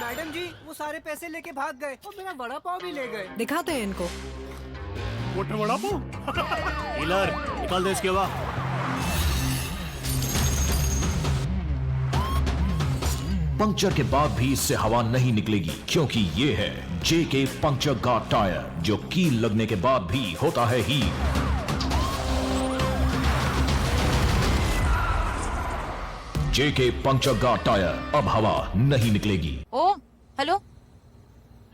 Madam जी वो सारे पैसे लेके भाग गए और मेरा वड़ा पाव भी ले गए। दिखाते हैं इनको। वड़ा पाव हिलर निकाल दे इसके बाद। पंक्चर के बाद भी इससे हवा नहीं निकलेगी क्योंकि ये है जेके पंक्चर गार्ड टायर जो कील लगने के बाद भी होता है ही। जेके पंक्चर गार्ड टायर, अब हवा नहीं निकलेगी। ओ हेलो,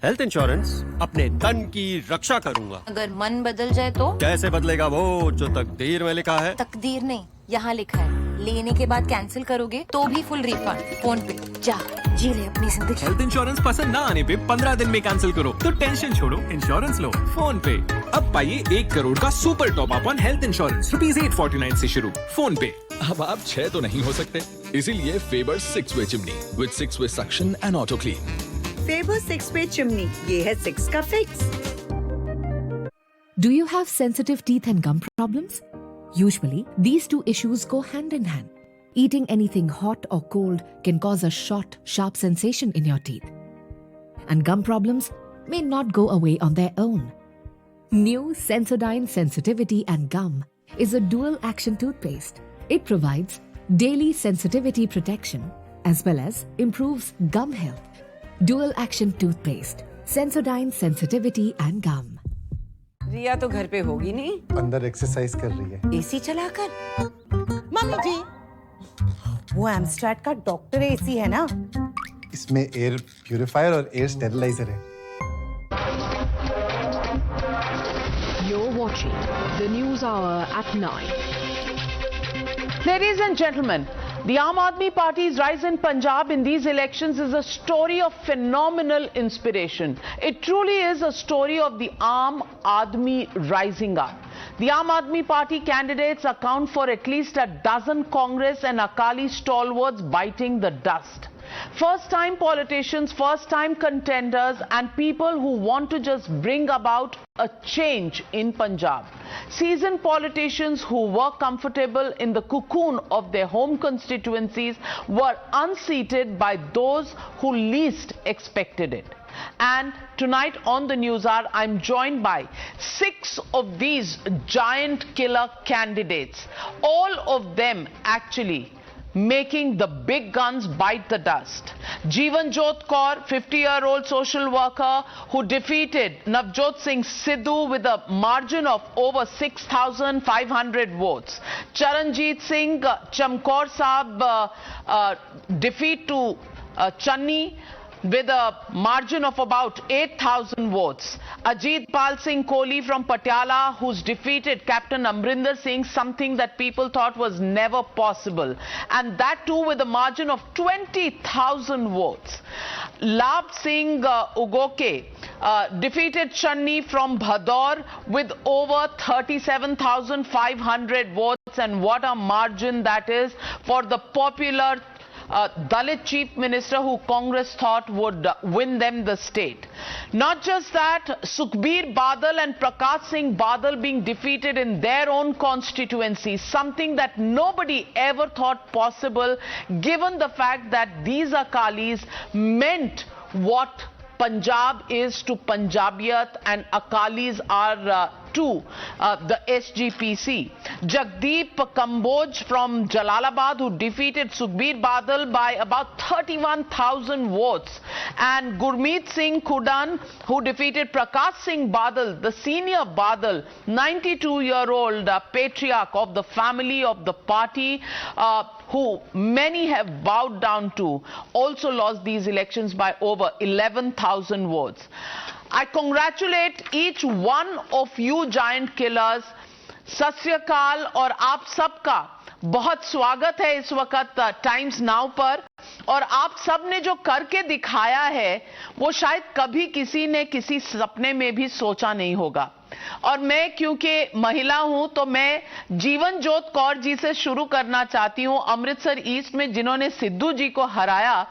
हेल्थ इंश्योरेंस अपने तन की रक्षा करूंगा। अगर मन बदल जाए तो? कैसे बदलेगा वो जो तकदीर में लिखा है? तकदीर नहीं, यहाँ लिखा है लेने के बाद कैंसिल करोगे तो भी फुल रिफंड फोन पे। जा जी ले अपनी जिंदगी। हेल्थ इंश्योरेंस पसंद ना आने पे 15 दिन में कैंसिल करो तो टेंशन छोड़ो, इंश्योरेंस लो फोन पे। अब पाइए 1 करोड़ का super top up on health insurance ₹849 से शुरू फोन पे। अब आप 6 तो नहीं हो सकते, इसीलिए Faber 6 way chimney with 6 way suction and auto clean. Faber 6 way chimney, ये है 6 का fix. Do you have sensitive teeth and gum problems? Usually, these two issues go hand in hand. Eating anything hot or cold can cause a short, sharp sensation in your teeth. And gum problems may not go away on their own. New Sensodyne Sensitivity and Gum is a dual-action toothpaste. It provides daily sensitivity protection as well as improves gum health. Dual-action toothpaste, Sensodyne Sensitivity and Gum. रिया तो घर पे होगी नहीं, अंदर exercise कर रही है AC चलाकर। मम्मी जी, वो एम्स्ट्रैट का डॉक्टर एसी है ना? इसमें एयर प्यूरिफायर और एयर स्टेरिलाइजर है। You're watching the Newshour at 9. Ladies and gentlemen, the Aam Aadmi Party's rise in Punjab in these elections is a story of phenomenal inspiration. It truly is a story of the Aam Aadmi rising up. The Aam Aadmi Party candidates account for at least a dozen Congress and Akali stalwarts biting the dust. First-time politicians, first-time contenders and people who want to just bring about a change in Punjab. Seasoned politicians who were comfortable in the cocoon of their home constituencies were unseated by those who least expected it. And tonight on the Newshour, I'm joined by 6 of these giant killer candidates. All of them actually making the big guns bite the dust. Jeevanjot Kaur, 50-year-old social worker who defeated Navjot Singh Sidhu with a margin of over 6,500 votes. Charanjit Singh Chamkaur Saab defeat to Channi with a margin of about 8,000 votes. Ajit Pal Singh Kohli from Patiala, who's defeated Captain Amarinder Singh, something that people thought was never possible. And that too with a margin of 20,000 votes. Labh Singh Ugoke defeated Channi from Bhadaur with over 37,500 votes. And what a margin that is for the popular Dalit Chief Minister who Congress thought would win them the state. Not just that, Sukhbir Badal and Parkash Singh Badal being defeated in their own constituency, something that nobody ever thought possible given the fact that these Akalis meant what Punjab is to Punjabiyat and Akalis are to the SGPC. Jagdeep Kamboj from Jalalabad, who defeated Sukhbir Badal by about 31,000 votes, and Gurmeet Singh Khudian, who defeated Parkash Singh Badal, the senior Badal, 92-year-old patriarch of the family of the party, who many have bowed down to, also lost these elections by over 11,000 votes. I congratulate each one of you giant killers. सत श्री अकाल और आप सबका बहुत स्वागत है इस वक्त टाइम्स नाउ पर। और आप सब ने जो करके दिखाया है वो शायद कभी किसी ने किसी सपने में भी सोचा नहीं होगा। और मैं क्योंकि महिला हूं तो मैं जीवनजोत कौर जी से शुरू करना चाहती हूं, अमृतसर ईस्ट में जिन्होंने सिद्धू जी को हराया।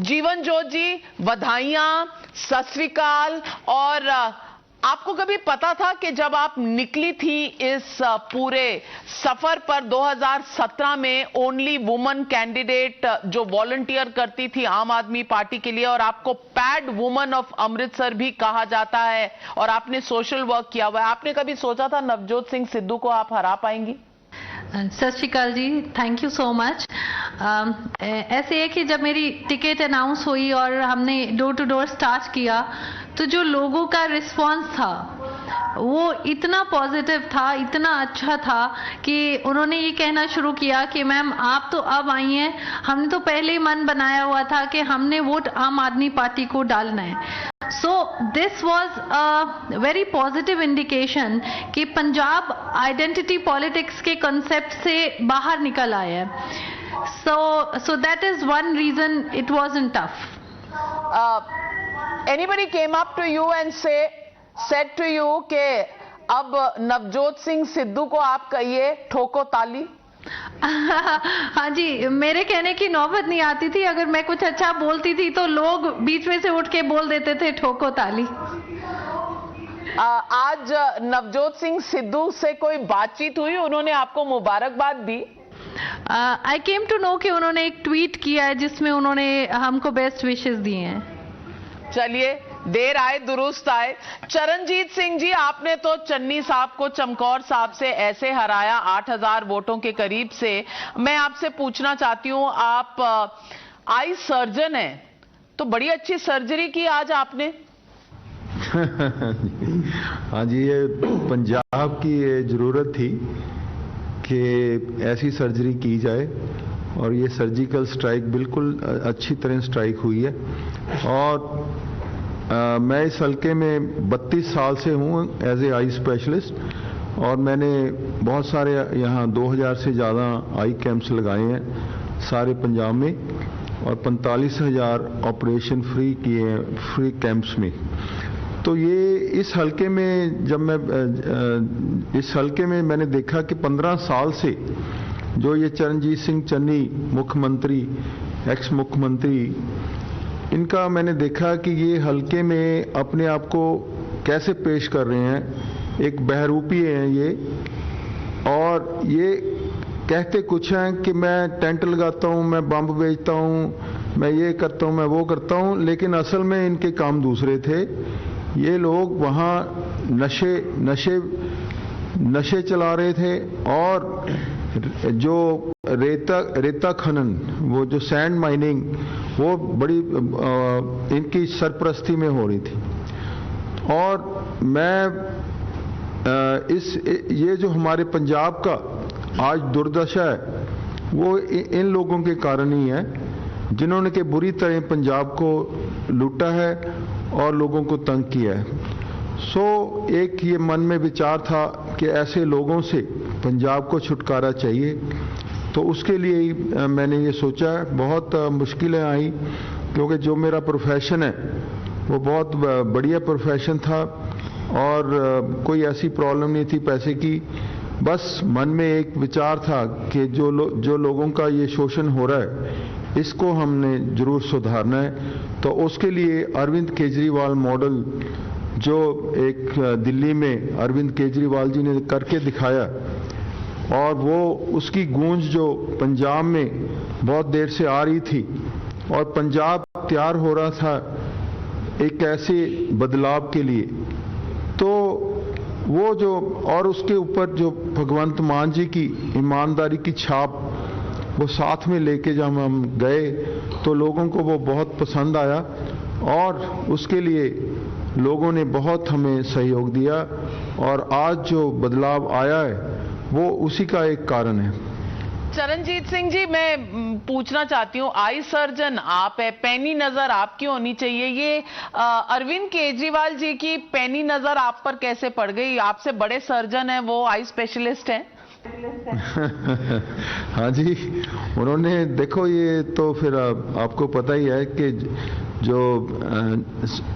जीवनजोत जी, बधाइयां, सत श्री अकाल। और आपको कभी पता था कि जब आप निकली थी इस पूरे सफर पर 2017 में ओनली वुमन कैंडिडेट जो वॉलंटियर करती थी आम आदमी पार्टी के लिए, और आपको पैड वुमन ऑफ अमृतसर भी कहा जाता है, और आपने सोशल वर्क किया हुआ है, आपने कभी सोचा था नवजोत सिंह सिद्धू को आप हरा पाएंगी? सत श्री अकाल जी, थैंक यू सो मच। ऐसे है कि जब मेरी टिकट अनाउंस हुई और हमने डोर टू डोर स्टार्ट किया, तो जो लोगों का रिस्पांस था वो इतना पॉजिटिव था, इतना अच्छा था कि उन्होंने ये कहना शुरू किया कि मैम आप तो अब आई हैं, हमने तो पहले ही मन बनाया हुआ था कि हमने वोट आम आदमी पार्टी को डालना है। So this was a very positive indication कि पंजाब आइडेंटिटी पॉलिटिक्स के कंसेप्ट से बाहर निकल आया है। So that is one reason it wasn't tough. Anybody came up to you and said to you कि अब नवजोत सिंह सिद्धू को आप कहिए ठोको ताली? हाँ जी, मेरे कहने की नौबत नहीं आती थी। अगर मैं कुछ अच्छा बोलती थी तो लोग बीच में से उठ के बोल देते थे ठोको ताली। आज नवजोत सिंह सिद्धू से कोई बातचीत हुई, उन्होंने आपको मुबारकबाद दी? आई केम टू नो कि उन्होंने एक ट्वीट किया है जिसमें उन्होंने हमको बेस्ट विशेस दिए हैं। चलिए, देर आए दुरुस्त आए। चरणजीत सिंह जी, आपने तो चन्नी साहब को चमकौर साहब से ऐसे हराया 8000 वोटों के करीब से। मैं आपसे पूछना चाहती हूं, आप आई सर्जन हैं, तो बड़ी अच्छी सर्जरी की आज आपने। हाँ जी, ये पंजाब की ये जरूरत थी कि ऐसी सर्जरी की जाए, और ये सर्जिकल स्ट्राइक बिल्कुल अच्छी तरह स्ट्राइक हुई है। और मैं इस हल्के में 32 साल से हूँ एज ए आई स्पेशलिस्ट, और मैंने बहुत सारे यहाँ 2000 से ज़्यादा आई कैंप्स लगाए हैं सारे पंजाब में, और 45,000 ऑपरेशन फ्री किए हैं फ्री कैंप्स में। तो ये इस हल्के में जब मैं इस हल्के में मैंने देखा कि 15 साल से जो ये चरणजीत सिंह चन्नी मुख्यमंत्री, एक्स मुख्यमंत्री, इनका मैंने देखा कि ये हल्के में अपने आप को कैसे पेश कर रहे हैं। एक बहरूपी हैं ये, और ये कहते कुछ हैं कि मैं टेंट लगाता हूँ, मैं बम बेचता हूँ, मैं ये करता हूँ, मैं वो करता हूँ, लेकिन असल में इनके काम दूसरे थे। ये लोग वहाँ नशे चला रहे थे, और जो रेता खनन, वो जो सैंड माइनिंग, वो बड़ी इनकी सरपरस्ती में हो रही थी। और मैं ये जो हमारे पंजाब का आज दुर्दशा है, वो इन लोगों के कारण ही है, जिन्होंने के बुरी तरह पंजाब को लूटा है और लोगों को तंग किया है। एक ये मन में विचार था कि ऐसे लोगों से पंजाब को छुटकारा चाहिए, तो उसके लिए ही मैंने ये सोचा। बहुत मुश्किलें आई, क्योंकि जो मेरा प्रोफेशन है वो बहुत बढ़िया प्रोफेशन था, और कोई ऐसी प्रॉब्लम नहीं थी पैसे की। बस मन में एक विचार था कि जो लोगों का ये शोषण हो रहा है, इसको हमने जरूर सुधारना है। तो उसके लिए अरविंद केजरीवाल मॉडल, जो एक दिल्ली में अरविंद केजरीवाल जी ने करके दिखाया, और वो उसकी गूंज जो पंजाब में बहुत देर से आ रही थी, और पंजाब तैयार हो रहा था एक ऐसे बदलाव के लिए। तो वो जो, और उसके ऊपर जो भगवंत मान जी की ईमानदारी की छाप, वो साथ में लेके जब हम गए तो लोगों को वो बहुत पसंद आया, और उसके लिए लोगों ने बहुत हमें सहयोग दिया, और आज जो बदलाव आया है वो उसी का एक कारण है। चरणजीत सिंह जी, मैं पूछना चाहती हूँ, आई सर्जन आप है, पैनी नजर आपकी होनी चाहिए। ये अरविंद केजरीवाल जी की पैनी नजर आप पर कैसे पड़ गई? आपसे बड़े सर्जन हैं, वो आई स्पेशलिस्ट हैं। हाँ जी, उन्होंने, देखो ये तो फिर आपको पता ही है कि जो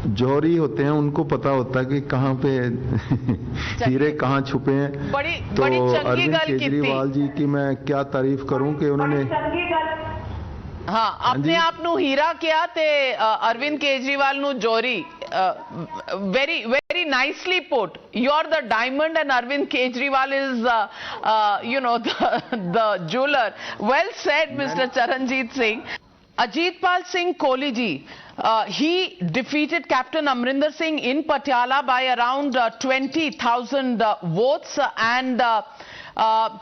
जौहरी होते हैं उनको पता होता है कि कहाँ पे हीरे कहाँ छुपे हैं। तो अरविंद केजरीवाल जी की मैं क्या तारीफ करूं कि उन्होंने हाँ अपने आप नू हीरा किया ते अरविंद केजरीवाल नू जौहरी, very, very nicely put. You're the diamond and Arvind Kejriwal is, the jeweler. Well said, Mr. Charanjit Singh. Ajit Pal Singh Kohli ji, he defeated Captain Amarinder Singh in Patiala by around 20,000 votes, and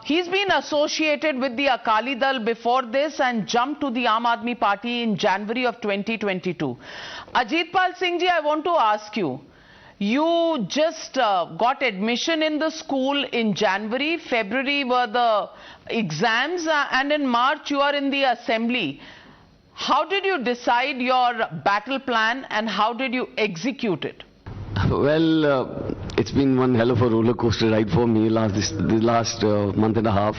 he's been associated with the Akali Dal before this and jumped to the Aam Aadmi Party in January of 2022. Ajit Pal Singh ji, I want to ask you, you just got admission in the school in January, February were the exams, and in March you are in the assembly. How did you decide your battle plan and how did you execute it? Well, it's been one hell of a roller coaster ride for me this last month and a half.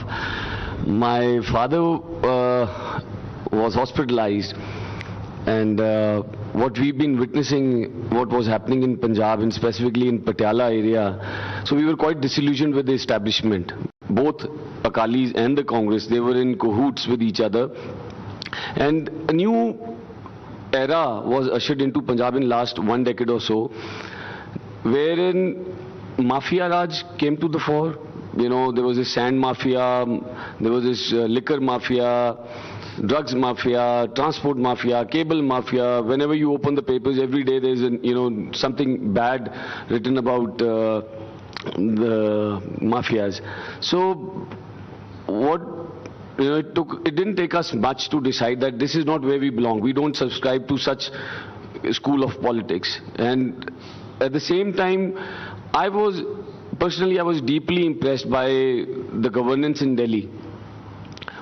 My father was hospitalized, and what we've been witnessing, what was happening in Punjab and specifically in Patiala area, so we were quite disillusioned with the establishment. Both Akalis and the Congress, they were in cahoots with each other. And a new era was ushered into Punjab in last 1 decade or so, wherein mafia raj came to the fore. You know, there was this sand mafia, there was this liquor mafia, drugs mafia, transport mafia, cable mafia. Whenever you open the papers, every day there's something bad written about the mafias. So it didn't take us much to decide that this is not where we belong. We don't subscribe to such school of politics. And at the same time, I was deeply impressed by the governance in Delhi.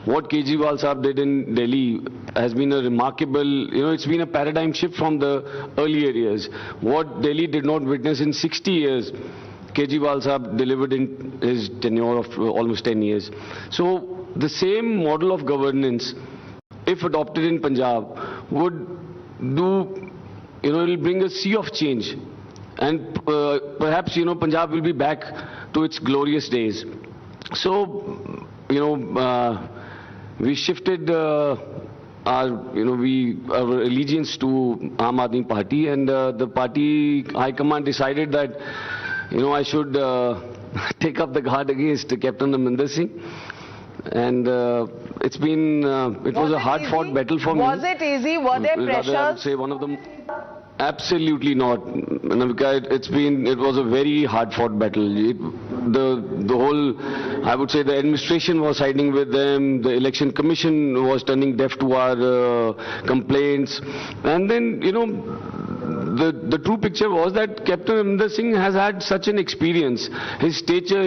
What Kejriwal Sahab did in Delhi has been a remarkable, it's been a paradigm shift from the earlier years. What Delhi did not witness in 60 years, Kejriwal Sahab delivered in his tenure of almost 10 years. So the same model of governance, if adopted in Punjab, would do, it will bring a sea of change. And perhaps, Punjab will be back to its glorious days. So, we shifted our allegiance to Aam Aadmi Party, and the party high command decided that, I should take up the guard against Captain Amarinder Singh. And it was a hard-fought battle for me. Was it easy? Were there pressures? I would say one of them. Absolutely not, Navika. It was a very hard-fought battle. The whole, I would say, the administration was siding with them. The election commission was turning deaf to our complaints. And then, the true picture was that Captain Amarinder Singh has had such an experience. His stature.